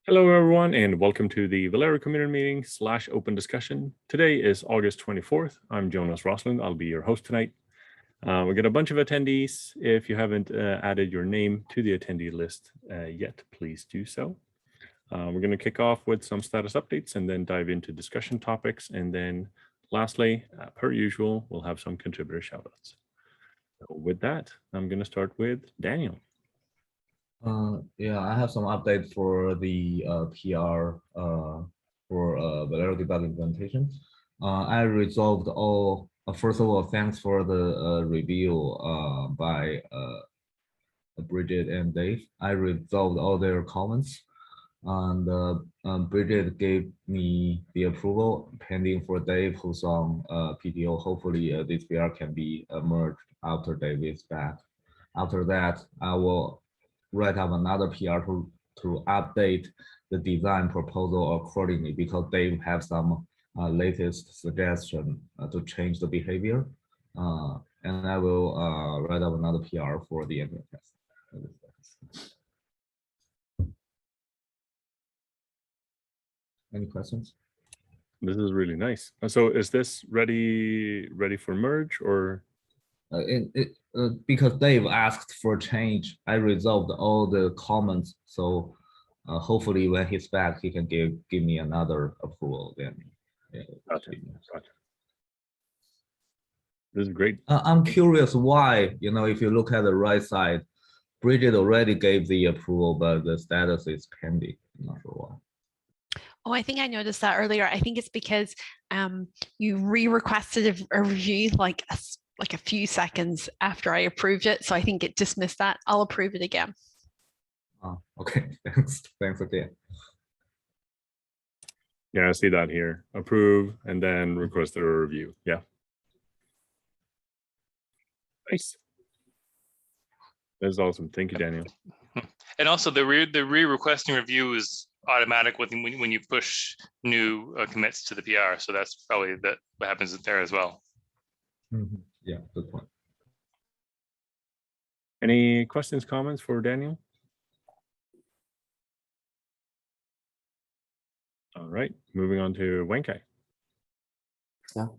Hello, everyone, and welcome to the Velero community meeting / open discussion. Today is August 24th. I'm Jonas Rosland. I'll be your host tonight. We got a bunch of attendees. If you haven't added your name to the attendee list yet, please do so. We're going to kick off with some status updates and then dive into discussion topics. And then lastly, per usual, we'll have some contributor shoutouts. So with that, I'm going to start with Daniel. Yeah, I have some update for the PR for Velero debug implementation. I resolved all. First of all, thanks for the review by Bridget and Dave. I resolved all their comments, and Bridget gave me the approval pending for Dave, who's on PTO. Hopefully, this PR can be merged after Dave is back. After that, I will write up another PR to update the design proposal accordingly, because they have some latest suggestion to change the behavior. And I will write up another PR for the end of the test. Any questions? This is really nice. So is this ready for merge or? Because Dave asked for change, I resolved all the comments. So hopefully when he's back, he can give me another approval. Then, yeah, Gotcha. This is great. I'm curious why, if you look at the right side, Bridget already gave the approval, but the status is pending. I'm not sure why. Oh, I think I noticed that earlier. I think it's because you re-requested a review like a few seconds after I approved it. So I think it dismissed that. I'll approve it again. Oh, okay, thanks again. Yeah, I see that here. Approve and then request a review. Yeah. Nice. That's awesome. Thank you, Daniel. And also the re-requesting review is automatic when you push new commits to the PR. So that's probably what happens there as well. Mm-hmm. Yeah, good point. Any questions, comments for Daniel? All right, moving on to Wenkai. Yeah.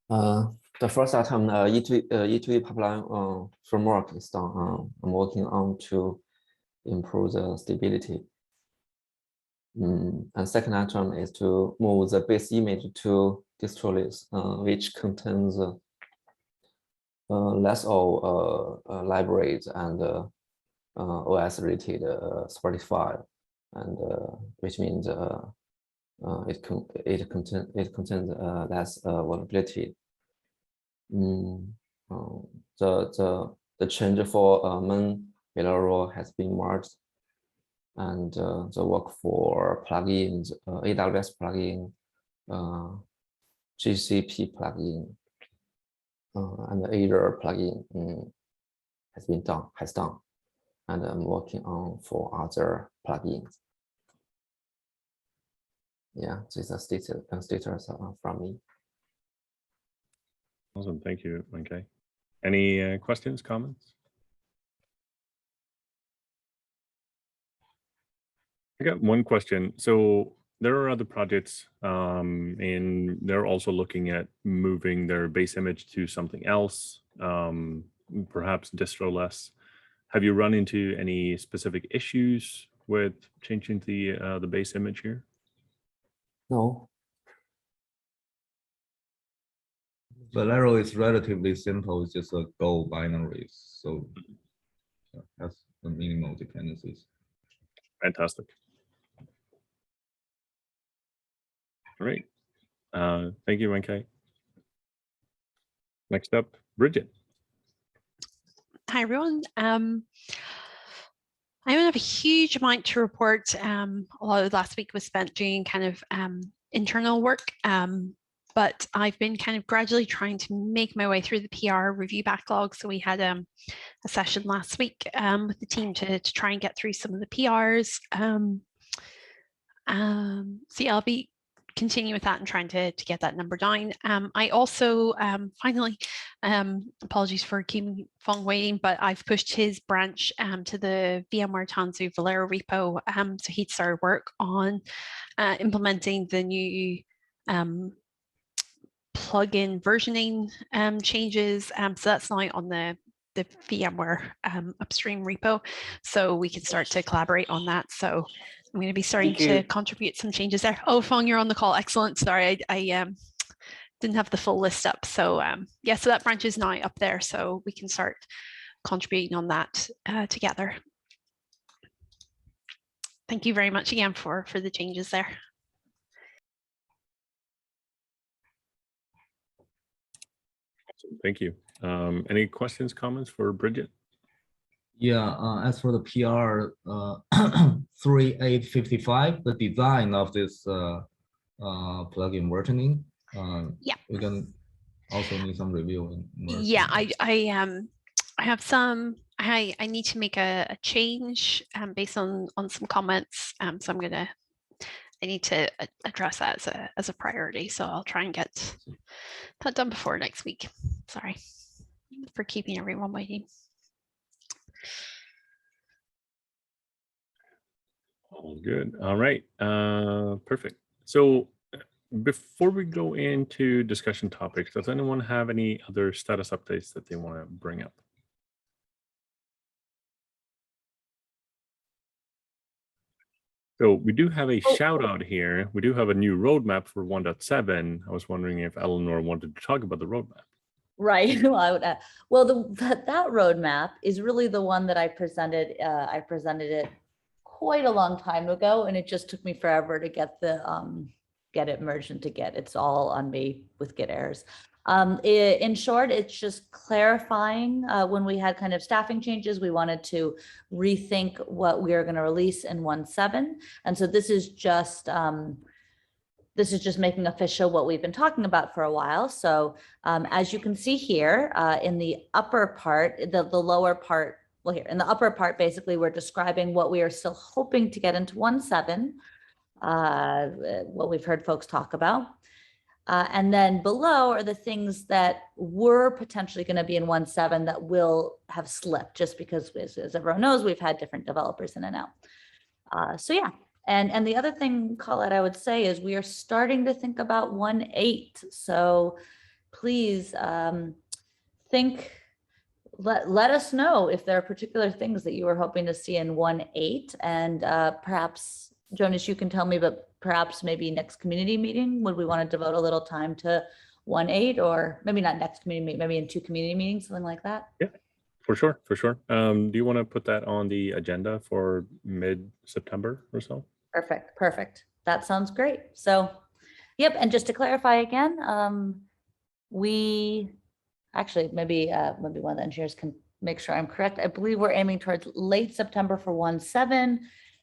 The first item, E2E pipeline framework is done. I'm working on to improve the stability. And second item is to move the base image to distro list, which contains less of libraries and OS related Spotify, and which means it contains less vulnerability. The change for main Velero has been merged, and the work for plugins, AWS plugin, GCP plugin, and the Azure plugin has done, and I'm working on for other plugins. Yeah, this is a status from me. Awesome, thank you, Wenkai. Any questions, comments? I got one question. So there are other projects, and they're also looking at moving their base image to something else, perhaps distro-less. Have you run into any specific issues with changing the base image here? No. Velero is relatively simple. It's just a Go binary, so that's the minimal dependencies. Fantastic. Great. Thank you, Wenkai. Next up, Bridget. Hi, everyone. I don't have a huge amount to report. A lot of last week was spent doing kind of internal work, but I've been kind of gradually trying to make my way through the PR review backlog. So we had a session last week with the team to try and get through some of the PRs. So yeah, I'll be continue with that and trying to get that number down. I also finally, apologies for keeping Fong waiting, but I've pushed his branch to the VMware Tanzu Velero repo. So he'd started work on implementing the new plugin versioning changes. So that's now on the VMware upstream repo. So we can start to collaborate on that. So I'm going to be starting to contribute some changes there. Oh, Fong, you're on the call. Excellent. Sorry, I didn't have the full list up. So yeah, so that branch is now up there. So we can start contributing on that together. Thank you very much again for the changes there. Thank you. Any questions, comments for Bridget? Yeah, as for the PR 3855, the design of this plugin versioning, yeah, we can also need some review. Yeah, I have some. I need to make a change based on some comments. So I need to address that as a priority. So I'll try and get that done before next week. Sorry for keeping everyone waiting. All good. All right. Perfect. So before we go into discussion topics, does anyone have any other status updates that they want to bring up? So we do have a shout out here. We do have a new roadmap for 1.7. I was wondering if Eleanor wanted to talk about the roadmap. Right. Well, I would add, well, that roadmap is really the one that I presented. I presented it quite a long time ago, and it just took me forever to get it merged into Git. It's all on me with Git errors. In short, it's just clarifying when we had kind of staffing changes, we wanted to rethink what we are going to release in 1.7. And so this is just making official what we've been talking about for a while. So as you can see here in the upper part, the lower part, well, here in the upper part, basically we're describing what we are still hoping to get into 1.7, what we've heard folks talk about. And then below are the things that were potentially going to be in 1.7 that will have slipped just because, as everyone knows, we've had different developers in and out. So yeah, and the other thing, Colette, I would say is we are starting to think about 1.8. So please let us know if there are particular things that you were hoping to see in 1.8, and perhaps Jonas, you can tell me, but perhaps maybe next community meeting, would we want to devote a little time to 1.8, or maybe not next community meeting, maybe in 2 community meetings, something like that? Yeah, for sure, for sure. Do you want to put that on the agenda for mid-September or so? Perfect, perfect. That sounds great. So, yep, and just to clarify again, we actually, maybe one of the engineers can make sure I'm correct. I believe we're aiming towards late September for 1.7.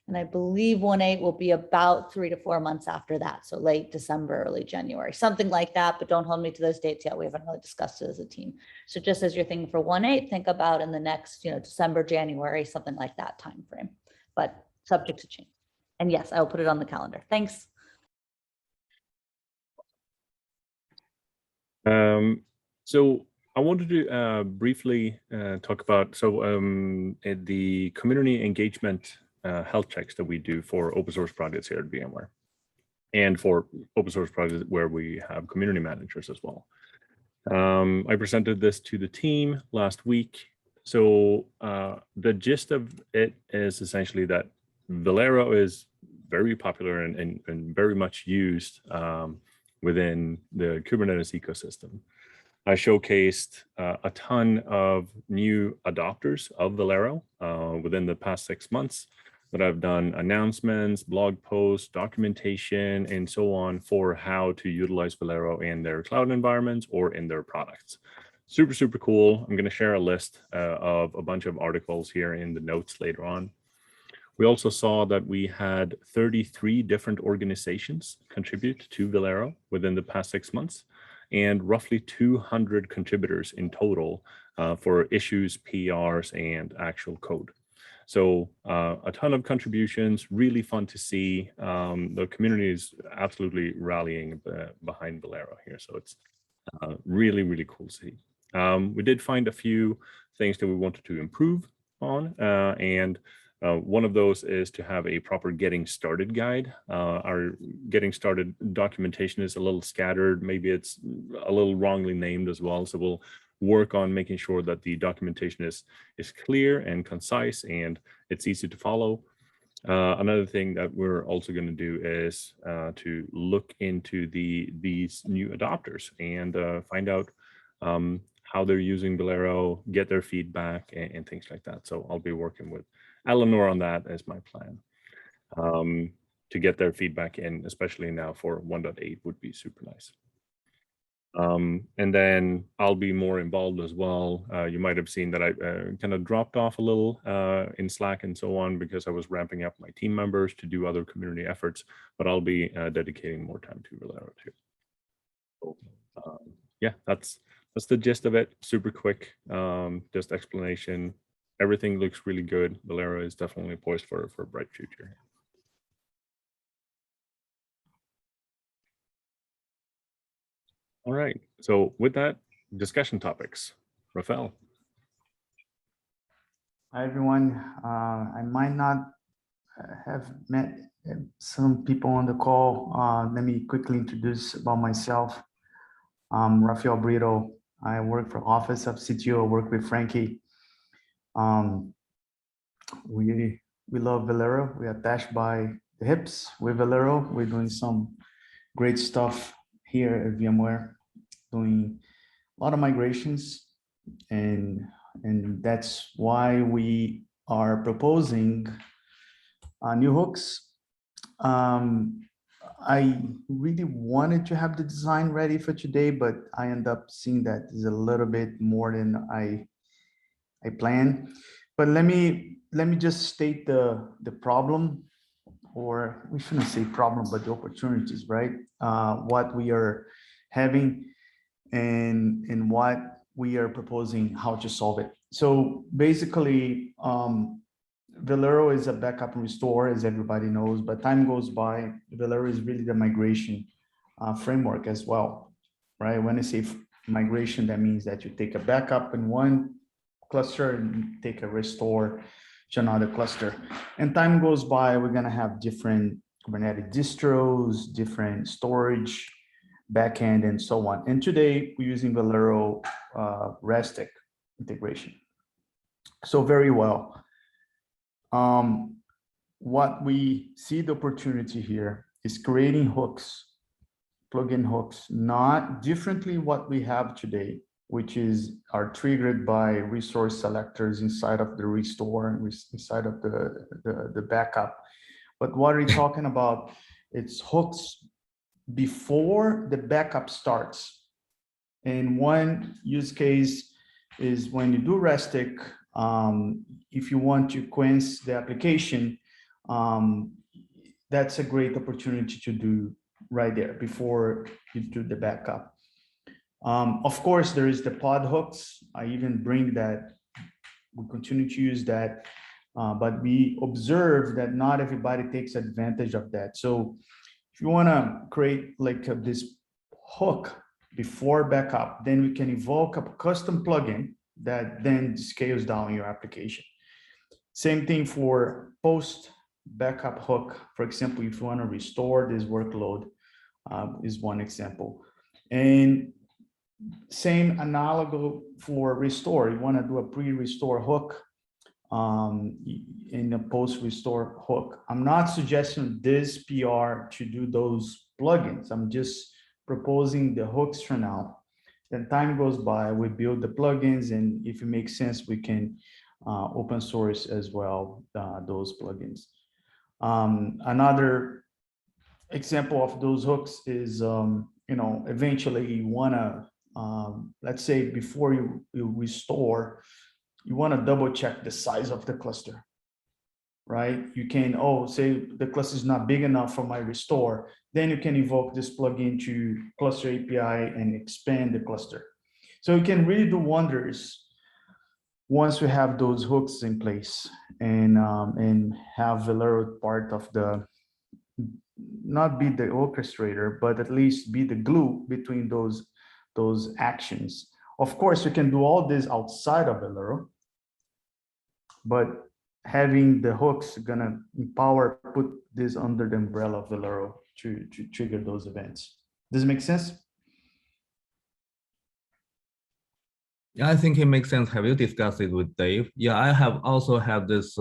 And I believe 1.8 will be about 3 to 4 months after that. So late December, early January, something like that. But don't hold me to those dates yet. We haven't really discussed it as a team. So just as you're thinking for 1.8, think about in the next, December, January, something like that time frame, but subject to change. And yes, I will put it on the calendar. Thanks. So I wanted to briefly talk about, the community engagement health checks that we do for open source projects here at VMware, and for open source projects where we have community managers as well. I presented this to the team last week. So the gist of it is essentially that Velero is very popular and very much used within the Kubernetes ecosystem. I showcased a ton of new adopters of Velero within the past 6 months, that I've done announcements, blog posts, documentation, and so on for how to utilize Velero in their cloud environments or in their products. Super, super cool. I'm going to share a list of a bunch of articles here in the notes later on. We also saw that we had 33 different organizations contribute to Velero within the past 6 months, and roughly 200 contributors in total for issues, PRs, and actual code. So a ton of contributions, really fun to see. The community is absolutely rallying behind Velero here. So it's really, really cool to see. We did find a few things that we wanted to improve on, and one of those is to have a proper getting started guide. Our getting started documentation is a little scattered. Maybe it's a little wrongly named as well. So we'll work on making sure that the documentation is clear and concise and it's easy to follow. Another thing that we're also going to do is to look into these new adopters and find out how they're using Velero, get their feedback and things like that. So I'll be working with Eleanor on that as my plan. To get their feedback in, especially now for 1.8 would be super nice. And then I'll be more involved as well. You might have seen that I kind of dropped off a little in Slack and so on because I was ramping up my team members to do other community efforts, but I'll be dedicating more time to Velero too. So, yeah, that's the gist of it. Super quick, just explanation. Everything looks really good. Velero is definitely poised for a bright future. All right, so with that, discussion topics. Rafael. Hi, everyone. I might not have met some people on the call. Let me quickly introduce about myself. I'm Rafael Brito. I work for Office of CTO, work with Frankie. We love Velero. We are attached by the hips with Velero. We're doing some great stuff here at VMware, doing a lot of migrations, and that's why we are proposing new hooks. I really wanted to have the design ready for today, but I end up seeing that is a little bit more than I planned. But let me just state the problem, or we shouldn't say problem, but the opportunities, right? What we are having and what we are proposing, how to solve it. So basically, Velero is a backup and restore, as everybody knows, but time goes by, Velero is really the migration framework as well, right? When I say migration, that means that you take a backup in one cluster and take a restore to another cluster. And time goes by, we're gonna have different Kubernetes distros, different storage, backend, and so on. And today we're using Velero RESTIC integration. So very well. What we see the opportunity here is creating hooks, plugin hooks, not differently what we have today, which are triggered by resource selectors inside of the restore, inside of the backup. But what are we talking about? It's hooks before the backup starts. And one use case is when you do RESTIC, if you want to cleanse the application, that's a great opportunity to do right there before you do the backup. Of course, there is the pod hooks. I even bring that, we continue to use that, but we observe that not everybody takes advantage of that. So if you want to create like this hook before backup, then we can invoke a custom plugin that then scales down your application. Same thing for post backup hook. For example, if you want to restore this workload, is one example. And same analog for restore. You want to do a pre-restore hook in a post-restore hook. I'm not suggesting this PR to do those plugins. I'm just proposing the hooks for now. Then time goes by, we build the plugins, and if it makes sense, we can open source as well those plugins. Another example of those hooks is, eventually you want to, let's say before you restore, you want to double check the size of the cluster, right? You can, say the cluster is not big enough for my restore, then you can invoke this plugin to cluster API and expand the cluster. So you can really do wonders once we have those hooks in place and have Velero part of the, not be the orchestrator, but at least be the glue between those actions. Of course, you can do all this outside of Velero, but having the hooks gonna empower, put this under the umbrella of Velero to trigger those events. Does it make sense? Yeah, I think it makes sense. Have you discussed it with Dave? Yeah, I have also had this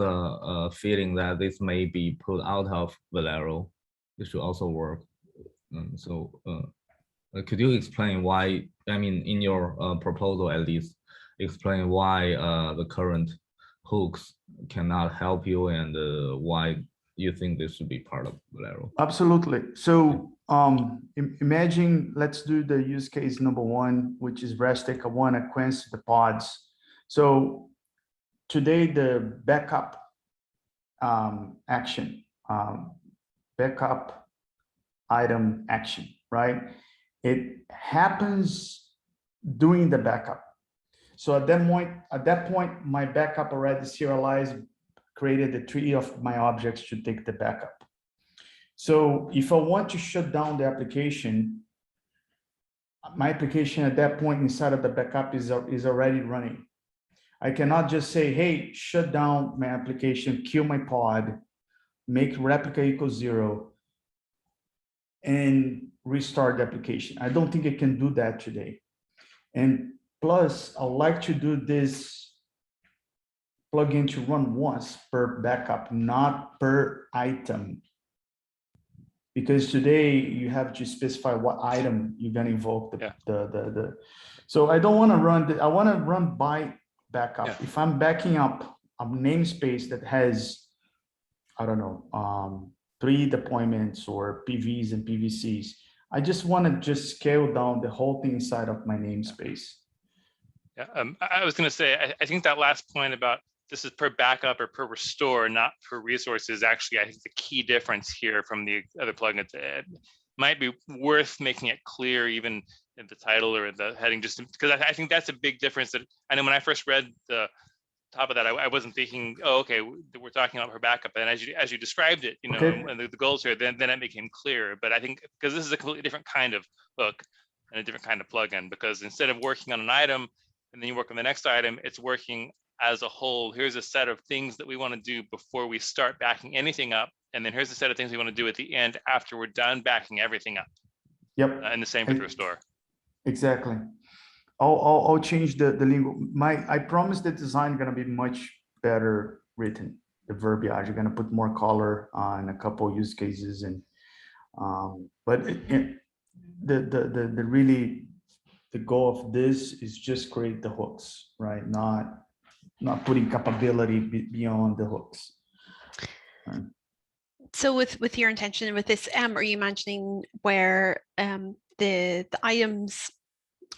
feeling that this may be put out of Velero. It should also work. Could you explain why, I mean, in your proposal at least, explain why the current hooks cannot help you and why you think this should be part of Velero? Absolutely. So imagine, let's do the use case number one, which is REST. I want to quench the pods. So today the backup action, backup item action, right? It happens during the backup. So at that point, my backup already serialized, created the tree of my objects to take the backup. So if I want to shut down the application, my application at that point inside of the backup is already running. I cannot just say, hey, shut down my application, kill my pod, make replica equals 0, and restart the application. I don't think I can do that today. And plus, I like to do this plugin to run once per backup, not per item. Because today you have to specify what item you're gonna invoke the so I don't want to run I want to run by backup. Yeah. If I'm backing up a namespace that has, I don't know, 3 deployments or PVs and PVCs, I just want to just scale down the whole thing inside of my namespace. Yeah, I was going to say, I think that last point about this is per backup or per restore, not per resources. Actually, I think the key difference here from the other plugins, it might be worth making it clear, even in the title or the heading, just because I think that's a big difference. That I know when I first read the top of that, I wasn't thinking, oh, okay, we're talking about per backup. And as you described it, you know, Okay. and the goals here, then it became clear. But I think because this is a completely different kind of hook and a different kind of plugin, because instead of working on an item and then you work on the next item, it's working as a whole. Here's a set of things that we want to do before we start backing anything up. And then here's a set of things we want to do at the end after we're done backing everything up. Yep. And the same with restore. Exactly. I'll change the lingo. I promise the design gonna be much better written. The verbiage, you're gonna put more color on a couple use cases, and but the really the goal of this is just create the hooks, right? Not putting capability beyond the hooks. Right. So with your intention with this, are you imagining where the items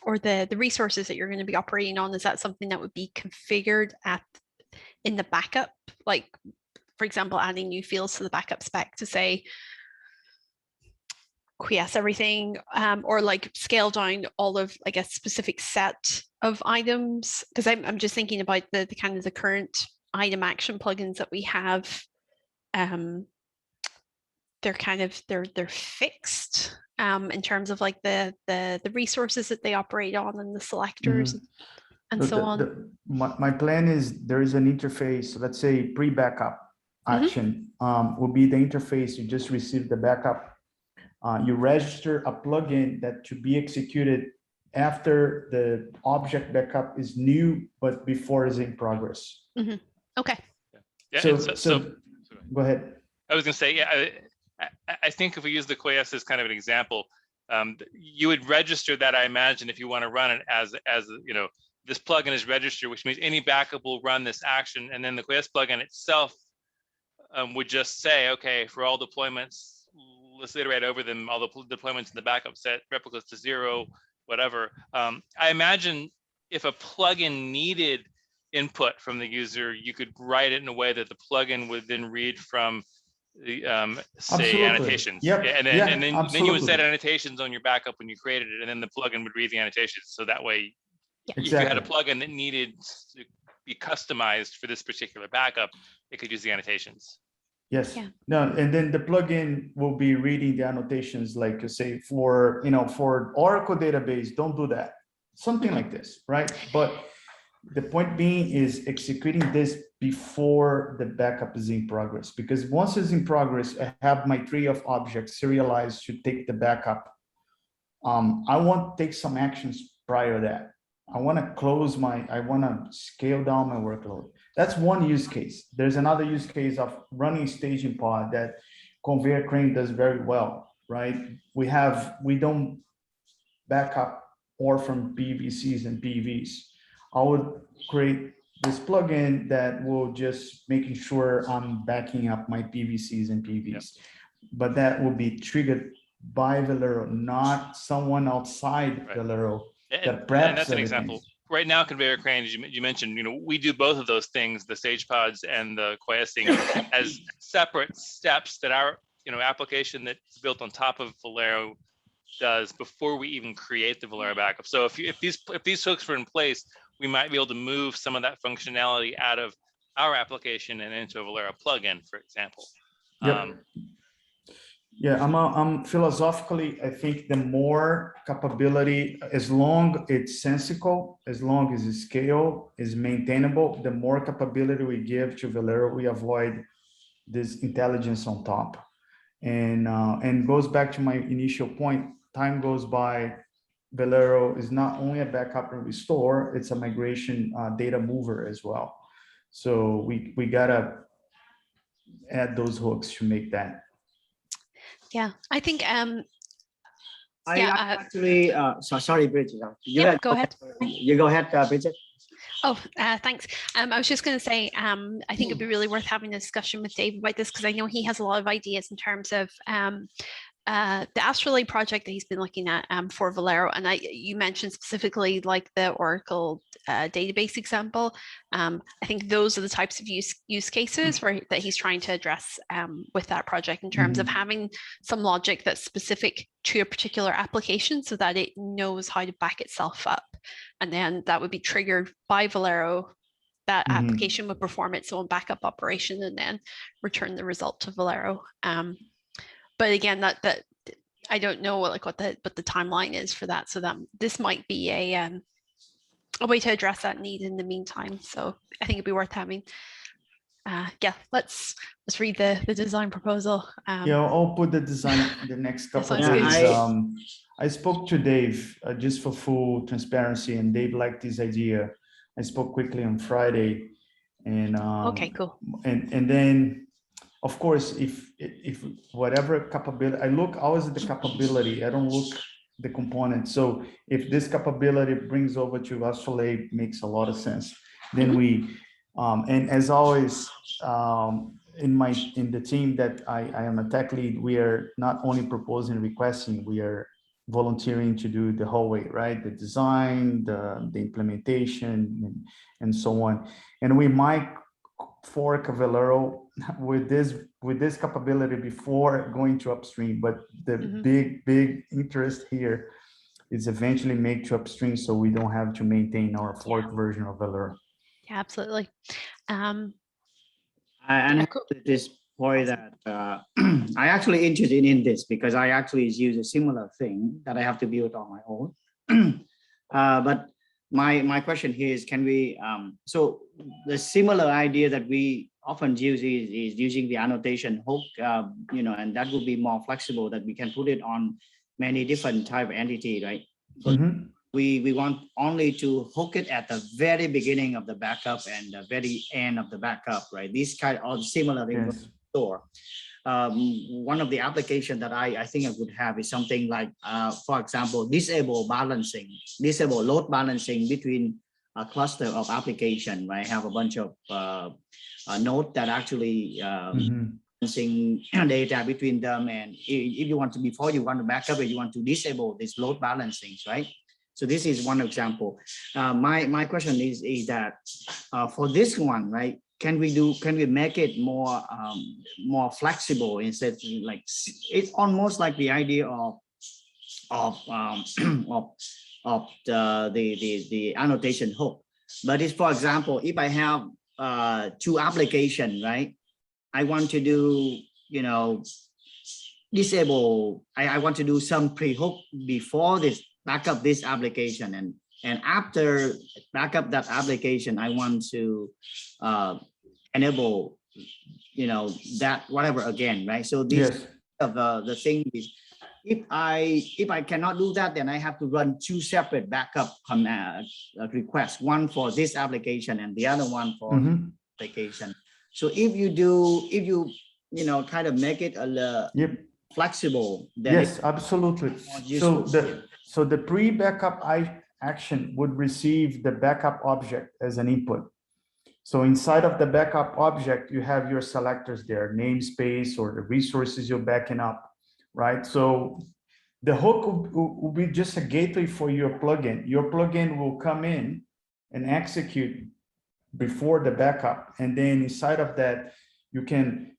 or the resources that you're going to be operating on, is that something that would be configured in the backup? Like, for example, adding new fields to the backup spec to say, quiesce everything, or like scale down all of, I guess, specific set of items? Because I'm just thinking about the kind of the current item action plugins that we have. They're kind of they're fixed in terms of like the resources that they operate on and the selectors and so on. My plan is there is an interface. So let's say pre-backup action will be the interface. You just receive the backup. You register a plugin that to be executed after the object backup is new, but before is in progress. Okay. Yeah. So go ahead. I was going to say, yeah, I think if we use the quiesce as kind of an example, you would register that, I imagine, if you want to run it as you know, this plugin is registered, which means any backup will run this action, and then the quiesce plugin itself would just say, okay, for all deployments, let's iterate over them, all the deployments in the backup set, replicas to 0, whatever. I imagine if a plugin needed input from the user, you could write it in a way that the plugin would then read from the say Absolutely. Annotations. Yep. And then you would set annotations on your backup when you created it, and then the plugin would read the annotations. So that way, if you had a plugin that needed to be customized for this particular backup, it could use the annotations. Yes. Yeah. No, and then the plugin will be reading the annotations, like you say, for, for Oracle database, don't do that. Something like this, right? But the point being is executing this before the backup is in progress, because once it's in progress, I have my tree of objects serialized to take the backup. I want to take some actions prior to that. I want to scale down my workload. That's one use case. There's another use case of running staging pod that Conveyor Crane does very well, right? We don't back up or from PVCs and PVs. I would create this plugin that will just making sure I'm backing up my PVCs and PVs, Yep. but that will be triggered by Velero, not someone outside Right. Velero. And preps that's an everything. example. Right now, Conveyor Crane, as you mentioned, we do both of those things, the stage pods and the coalescing, as separate steps that our application that's built on top of Velero does before we even create the Velero backup. So if these hooks were in place, we might be able to move some of that functionality out of our application and into a Velero plugin, for example. Yep. Yeah, I'm philosophically, I think the more capability, as long it's sensical, as long as the scale is maintainable, the more capability we give to Velero, we avoid this intelligence on top. And goes back to my initial point, time goes by, Velero is not only a backup and restore, it's a migration data mover as well. So we gotta add those hooks to make that. Yeah, I think Actually, sorry, Bridget. Go ahead. You go ahead, Bridget. Oh, thanks. I was just going to say, I think it'd be really worth having a discussion with Dave about this, because I know he has a lot of ideas in terms of the Astrolabe project that he's been looking at for Velero. And you mentioned specifically like the Oracle database example. I think those are the types of use cases that he's trying to address with that project, in terms of having some logic that's specific to a particular application so that it knows how to back itself up. And then that would be triggered by Velero. That application would perform its own backup operation and then return the result to Velero. But again, that I don't know what the timeline is for that. So that this might be a way to address that need in the meantime. So I think it'd be worth having. Yeah, let's read the design proposal. Yeah, I'll put the design the next couple of days. I spoke to Dave just for full transparency, and Dave liked this idea. I spoke quickly on Friday, and okay, cool. And then, of course, if whatever capability, I look always at the capability. I don't look the component. So if this capability brings over to Astrolabe, makes a lot of sense. Then we, and as always, in the team that I am a tech lead, we are not only proposing and requesting, we are volunteering to do the whole way, right? The design, the implementation, and so on. And we might fork a Velero with this capability before going to upstream. But the big interest here is eventually make to upstream, so we don't have to maintain our fork version of Velero. Yeah, absolutely. And at this point that I actually interested in this because I actually use a similar thing that I have to build on my own. But my question here is, can we, so the similar idea that we often use is using the annotation hook, and that would be more flexible, that we can put it on many different type of entity, right? So we want only to hook it at the very beginning of the backup and the very end of the backup, right? These kind of similar things. Store. One of the applications that I think I would have is something like, for example, disable load balancing between a cluster of application, right? Have a bunch of nodes that actually balancing data between them. And if you want to, before you want to backup it, you want to disable this load balancing, right? So this is one example. My question is that for this one, right? Can we make it more flexible, instead like it's almost like the idea of the annotation hook. But it's, for example, if I have 2 applications, right? I want to do, you know, disable, I want to do some pre-hook before this backup this application, and after backup that application, I want to enable, you know, that whatever again, right? So this Yes. of the thing is, if I cannot do that, then I have to run 2 separate backup requests, one for this application and the other one for Mhm. application. So if you know, kind of make it a Yep. flexible, then Yes, absolutely. more So useful. the pre-backup action would receive the backup object as an input. So inside of the backup object, you have your selectors there, namespace or the resources you're backing up, right? So the hook will be just a gateway for your plugin. Your plugin will come in and execute before the backup. And then inside of that, you can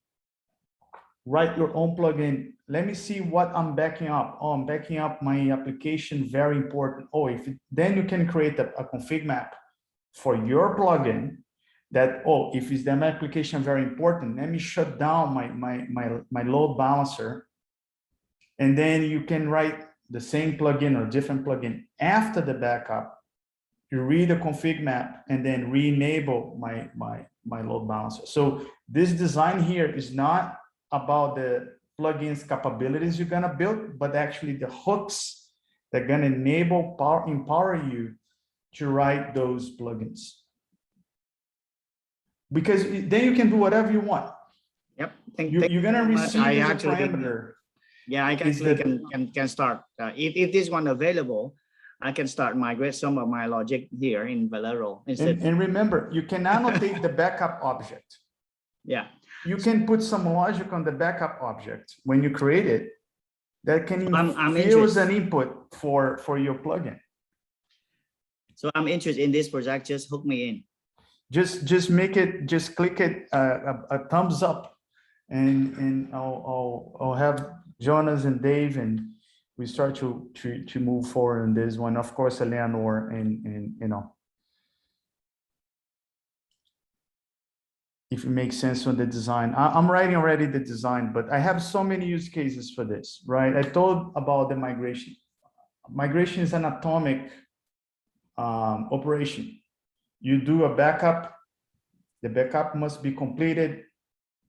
write your own plugin. Let me see what I'm backing up. Oh, I'm backing up my application, very important. Oh, then you can create a config map for your plugin that, oh, if it's the application very important, let me shut down my load balancer. And then you can write the same plugin or different plugin after the backup. You read the config map and then re-enable my load balancer. So this design here is not about the plugins capabilities you're gonna build, but actually the hooks that are gonna empower you to write those plugins. Because then you can do whatever you want. Yep. You're gonna receive I as a actually parameter. Yeah, I actually can start. If this one available, I can start migrate some of my logic here in Velero instead. And remember, you can annotate the backup object. Yeah. You can put some logic on the backup object when you create it that can I'm use interested. an input for your plugin. So I'm interested in this project. Just hook me in. Just make it, just click it a thumbs up, and I'll have Jonas and Dave, and we start to move forward in this one. Of course, Eleanor and you know, if it makes sense on the design. I'm writing already the design, but I have so many use cases for this, right? I told about the migration. Migration is an atomic operation. You do a backup, the backup must be completed,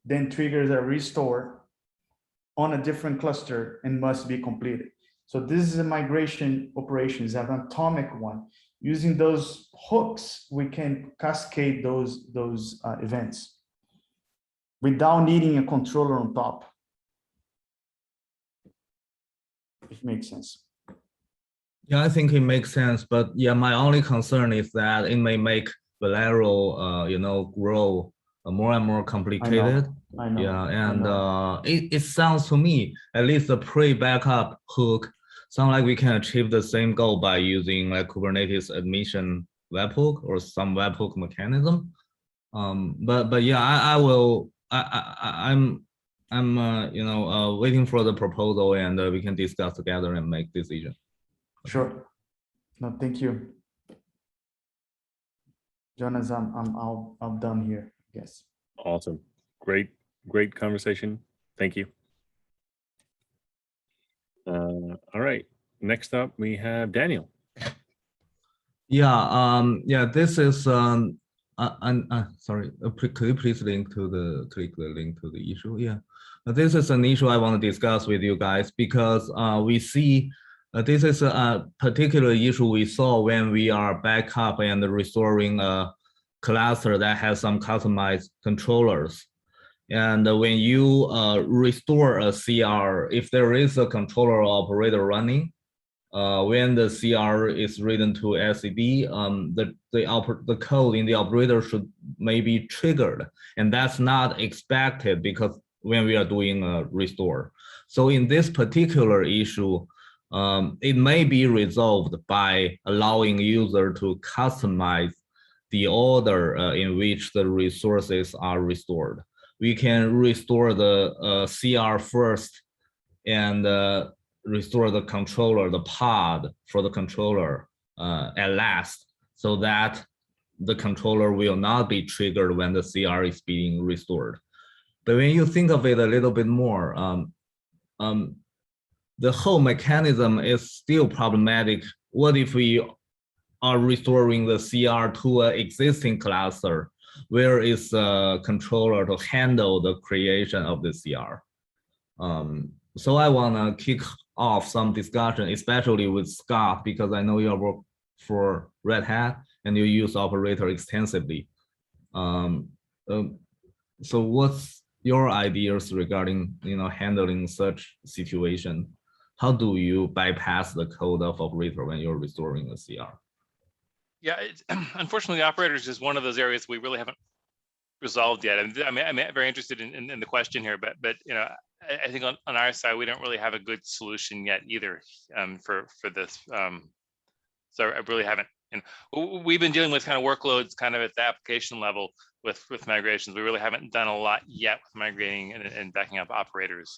then triggers a restore on a different cluster and must be completed. So this is a migration operation, it's an atomic one. Using those hooks, we can cascade those events without needing a controller on top. If it makes sense. Yeah, I think it makes sense, but yeah, my only concern is that it may make Velero, you know, grow more and more complicated. I know. Yeah, and I know. it sounds to me, at least the pre-backup hook, sound like we can achieve the same goal by using like Kubernetes admission webhook or some webhook mechanism. But yeah, I'm you know, waiting for the proposal, and we can discuss together and make decision. Sure. No, thank you. Jonas, I'm done here. Yes. Awesome. Great conversation. Thank you. All right. Next up, we have Daniel. Yeah. This is sorry. Could you please click the link to the issue? Yeah. This is an issue I want to discuss with you guys because we see this is a particular issue we saw when we are backup and restoring a cluster that has some customized controllers. And when you restore a CR, if there is a controller or operator running, when the CR is written to SCD, the code in the operator should maybe triggered, and that's not expected because when we are doing a restore. So in this particular issue, it may be resolved by allowing user to customize the order in which the resources are restored. We can restore the CR first and restore the controller, the pod for the controller at last, so that the controller will not be triggered when the CR is being restored. But when you think of it a little bit more, the whole mechanism is still problematic. What if we are restoring the CR to an existing cluster? Where is a controller to handle the creation of the CR? So I want to kick off some discussion, especially with Scott, because I know you work for Red Hat and you use operator extensively. So what's your ideas regarding handling such situation? How do you bypass the code of operator when you're restoring a CR? Yeah, unfortunately, operators is one of those areas we really haven't resolved yet. And I'm very interested in the question here, but I think on our side, we don't really have a good solution yet either for this. So I really haven't. We've been dealing with kind of workloads kind of at the application level with migrations. We really haven't done a lot yet with migrating and backing up operators.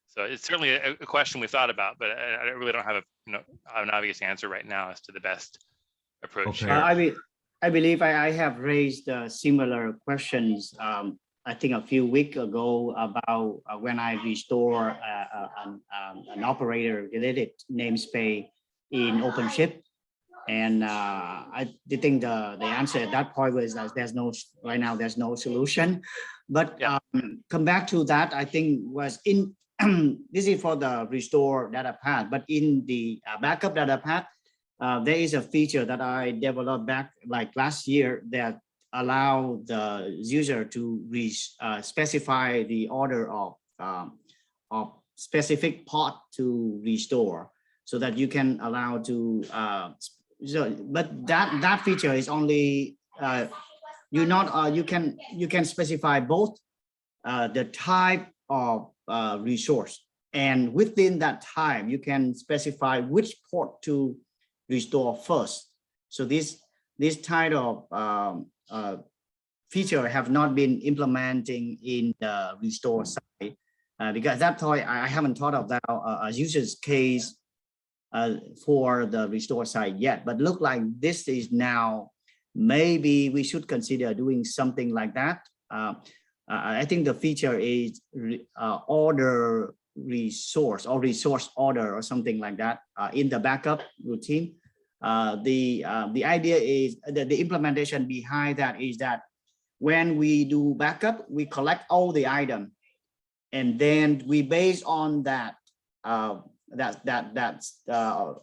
So it's certainly a question we thought about, but I really don't have an obvious answer right now as to the best approach here. I believe I have raised similar questions. I think a few weeks ago about when I restore an operator related namespace in OpenShift. And I did think the answer at that point was that right now there's no solution. But yeah. Come back to that, I think was in this is for the restore data path, but in the backup data path, there is a feature that I developed back like last year that allow the user to specify the order of specific port to restore, so that you can allow to. But that feature is only you can specify both the type of resource, and within that time you can specify which port to restore first. So this type of feature have not been implementing in the restore side because that point I haven't thought of that a user's case for the restore side yet. But look like this is now maybe we should consider doing something like that. I think the feature is order resource or resource order or something like that in the backup routine. The idea is that the implementation behind that is that when we do backup, we collect all the items, and then we base on that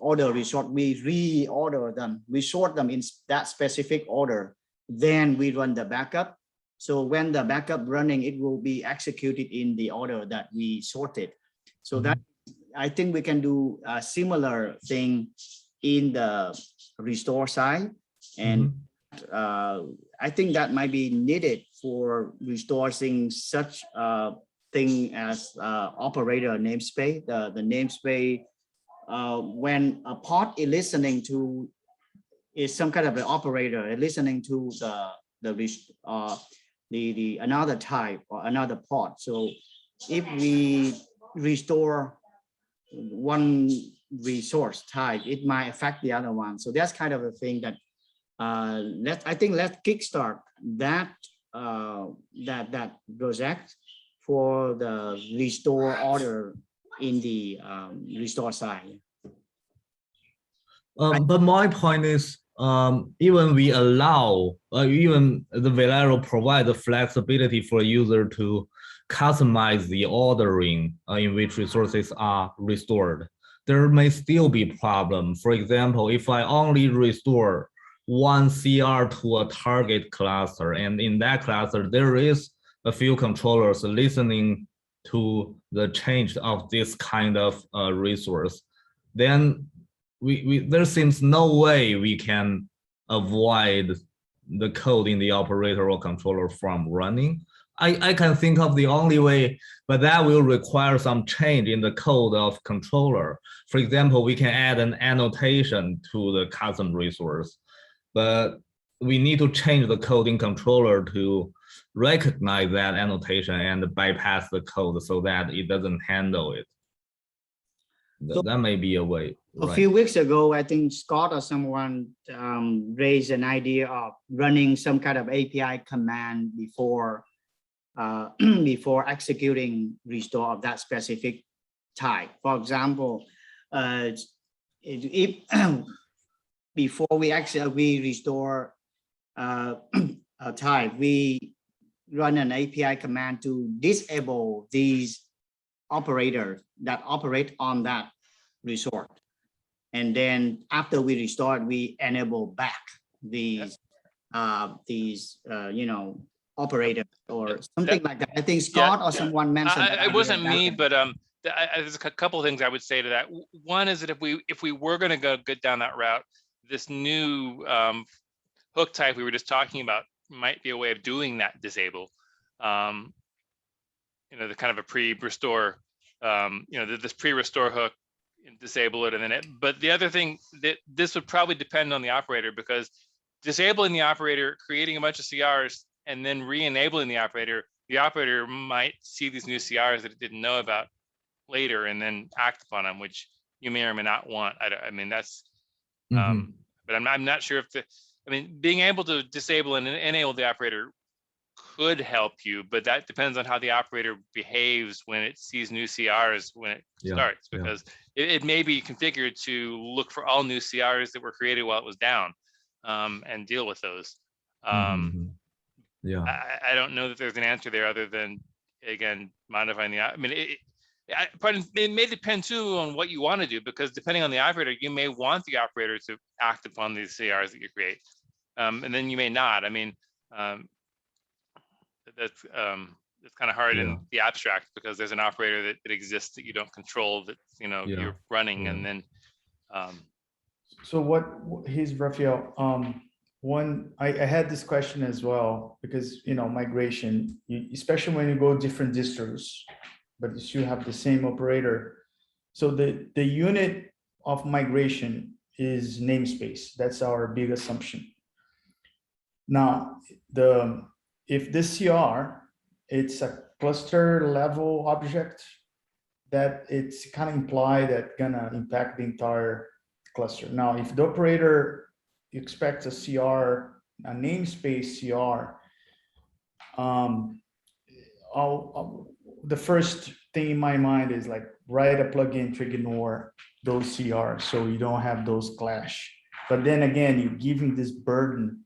order resource, we reorder them, we sort them in that specific order, then we run the backup. So when the backup running, it will be executed in the order that we sorted. So that I think we can do a similar thing in the restore side, and I think that might be needed for restoring such thing as operator namespace. The namespace when a port is listening to is some kind of an operator listening to the another type or another port. So if we restore one resource type, it might affect the other one. So that's kind of a thing that let's kickstart that that project for the restore order in the restore side. But my point is, even we allow, even the Velero provide the flexibility for a user to customize the ordering in which resources are restored, there may still be problem. For example, if I only restore one CR to a target cluster, and in that cluster there is a few controllers listening to the change of this kind of resource, then there seems no way we can avoid the code in the operator or controller from running. I can think of the only way, but that will require some change in the code of controller. For example, we can add an annotation to the custom resource, but we need to change the code in controller to recognize that annotation and bypass the code so that it doesn't handle it. That may be a way. A Right. few weeks ago, I think Scott or someone raised an idea of running some kind of API command before before executing restore of that specific type. For example, if before we restore a type, we run an API command to disable these operators that operate on that resource. And then after we restore it, we enable back these you know, operators or something like that. I think Scott or someone mentioned that. It wasn't idea. me, but there's a couple of things I would say to that. One is that if we were going to go down that route, this new hook type we were just talking about might be a way of doing that disable. You know, the kind of a pre-restore, you know, this pre-restore hook, and disable it, and then but the other thing that this would probably depend on the operator, because disabling the operator, creating a bunch of CRs, and then re-enabling the operator might see these new CRs that it didn't know about later and then act upon them, which you may or may not want. I mean, that's, but I'm not sure if I mean, being able to disable and enable the operator could help you, but that depends on how the operator behaves when it sees new CRs when it starts, because it may be configured to look for all new CRs that were created while it was down, and deal with those. Yeah. I don't know that there's an answer there other than, again, modifying the, I mean, it may depend too on what you want to do, because depending on the operator, you may want the operator to act upon these CRs that you create, and then you may not. I mean, that's it's kind of hard in the abstract, because there's an operator that exists that you don't control, that, you know, you're running, and then so here's Raphael. I had this question as well, because, you know, migration, especially when you go different distros, but you still have the same operator. So the unit of migration is namespace. That's our big assumption. Now, if this CR, it's a cluster level object, that it's kind of implied that gonna impact the entire cluster. Now, if the operator expects a CR, a namespace CR, the first thing in my mind is like, write a plugin to ignore those CRs so you don't have those clash. But then again, you're giving this burden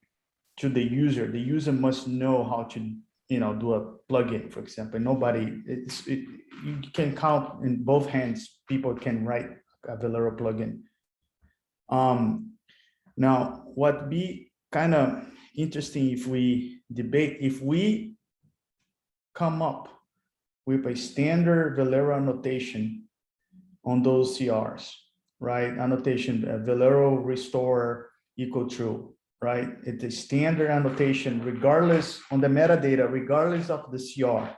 to the user. The user must know how to, you know, do a plugin, for example. You can count in both hands, people can write a Velero plugin. Now, what be kind of interesting if we debate, if we come up with a standard Velero annotation on those CRs, right? Annotation, Velero restore equal true, right? It's a standard annotation, regardless on the metadata, regardless of the CR.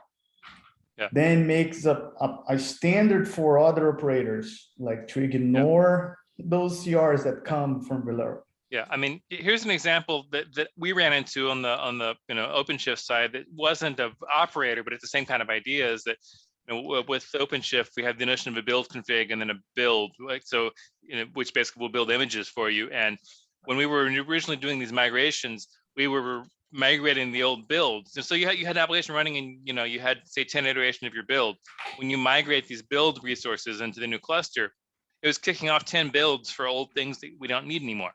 Then makes a standard for other operators, like to ignore those CRs that come from Velero. Yeah, I mean, here's an example that we ran into on the you know, OpenShift side that wasn't an operator, but it's the same kind of idea. Is that, you know, with OpenShift we have the notion of a build config and then a build, like, so, you know, which basically will build images for you. And when we were originally doing these migrations, we were migrating the old builds, and so you had an application running, and, you know, you had, say, 10 iterations of your build. When you migrate these build resources into the new cluster, it was kicking off 10 builds for old things that we don't need anymore.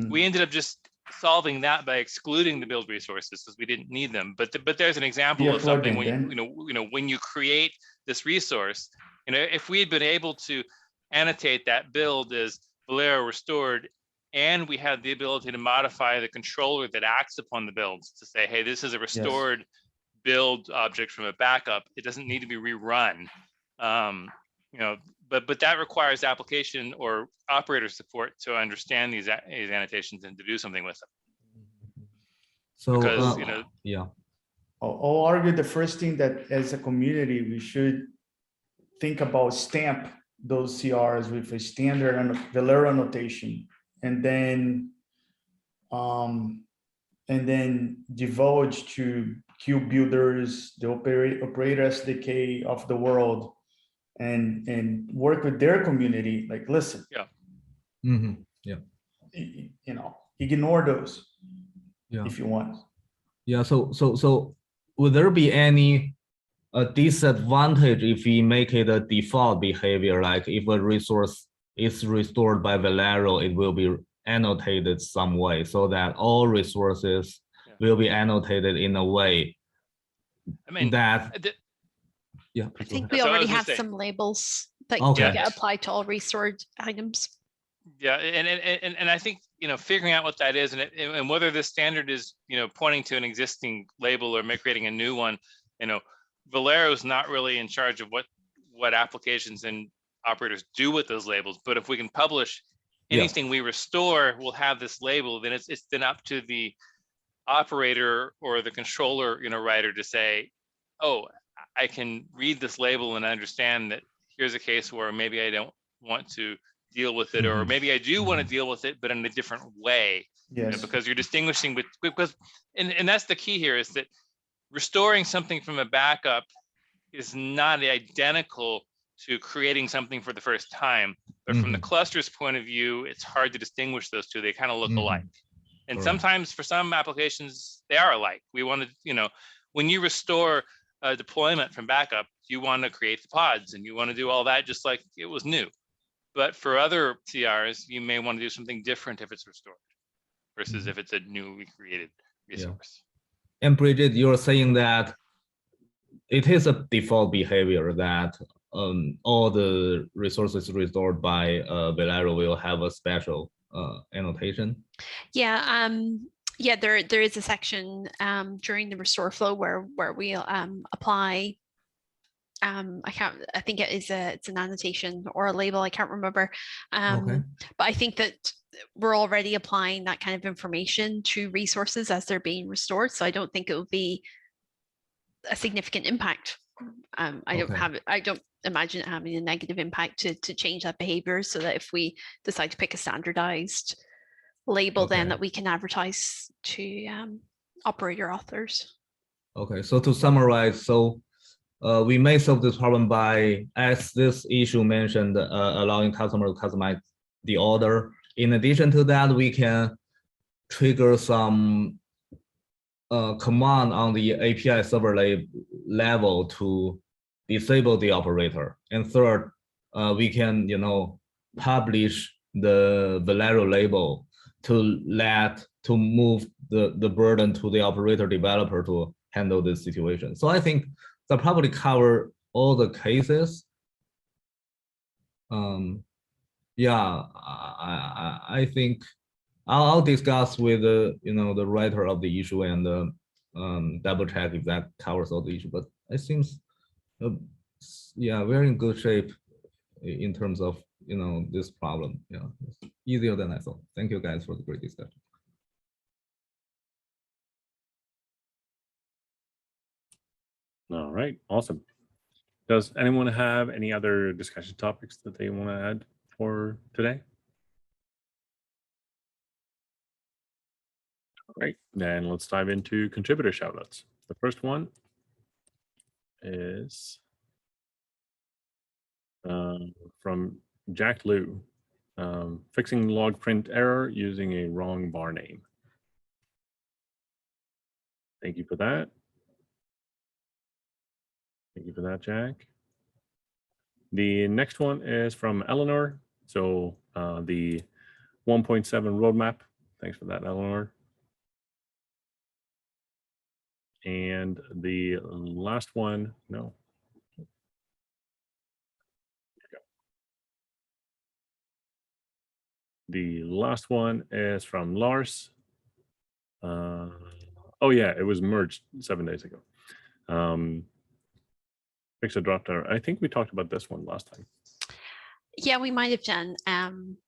We ended up just solving that by excluding the build resources because we didn't need them. But there's an example of something when you know when you create this resource, you know, if we had been able to annotate that build as Velero restored, and we had the ability to modify the controller that acts upon the builds to say, hey, this is a restored build object from a backup. It doesn't need to be rerun. You know, but that requires application or operator support to understand these annotations and to do something with them. So, because, you know, I'll argue the first thing that as a community, we should think about stamp those CRs with a standard Velero annotation, and then divulge to queue builders, the operator SDK of the world, and work with their community. Like, listen, Yeah. you know, ignore those Yeah. if you want. Yeah. So would there be any disadvantage if we make it a default behavior? Like if a resource is restored by Velero, it will be annotated some way so that all resources will be annotated in a way I mean, that. Yeah. I think That's we what I already was gonna have say. some labels that Okay. get applied to all restored items. Yeah, and I think, you know, figuring out what that is and whether this standard is, you know, pointing to an existing label or creating a new one, you know, Velero is not really in charge of what applications and operators do with those labels. But if we can publish anything we restore will have this label, then it's then up to the operator or the controller, you know, writer to say, oh, I can read this label and understand that here's a case where maybe I don't want to deal with it, or maybe I do want to deal with it, but in a different way. You know, because you're distinguishing because and that's the key here, is that restoring something from a backup is not identical to creating something for the first time. But from the cluster's point of view, it's hard to distinguish those two. They kind of look alike. And sometimes for some applications, they are alike. We want to, you know, when you restore a deployment from backup, you want to create the pods and you want to do all that just like it was new. But for other CRs, you may want to do something different if it's restored versus if it's a newly created resource. And Bridget, you're saying that it is a default behavior that all the resources restored by Velero will have a special annotation. Yeah, yeah, there is a section during the restore flow where we'll apply. I think it's an annotation or a label. I can't remember. But I think that we're already applying that kind of information to resources as they're being restored. So I don't think it will be a significant impact. I don't imagine it having a negative impact to change that behavior, so that if we decide to pick a standardized label, then that we can advertise to operator authors. Okay, so to summarize, we may solve this problem by, as this issue mentioned, allowing customers to customize the order. In addition to that, we can trigger some command on the API server level to disable the operator. And third, we can, you know, publish the Velero label to move the burden to the operator developer to handle this situation. So I think that probably cover all the cases. Yeah, I think I'll discuss with the writer of the issue and double check if that covers all the issue. But it seems, yeah, we're in good shape in terms of this problem. Yeah, it's easier than I thought. Thank you guys for the great discussion. All right, awesome. Does anyone have any other discussion topics that they want to add for today? All right, then let's dive into contributor shoutouts. The first one is from Jack Liu, fixing log print error using a wrong bar name. Thank you for that. Thank you for that, Jack. The next one is from Eleanor. So the 1.7 roadmap. Thanks for that, Eleanor. And the last one, no. The last one is from Lars. Oh yeah, it was merged 7 days ago. Fix a drop down. I think we talked about this one last time. Yeah, we might have done,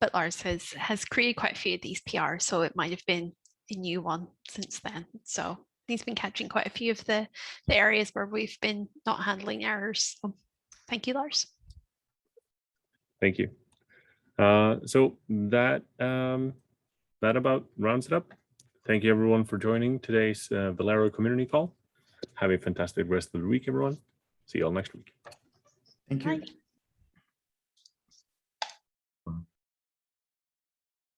but Lars has created quite a few of these PRs, so it might have been a new one since then. So he's been catching quite a few of the areas where we've been not handling errors. So thank you, Lars. Thank you. So that about rounds it up. Thank you everyone for joining today's Velero community call. Have a fantastic rest of the week, everyone. See you all next week. Thank you. Bye.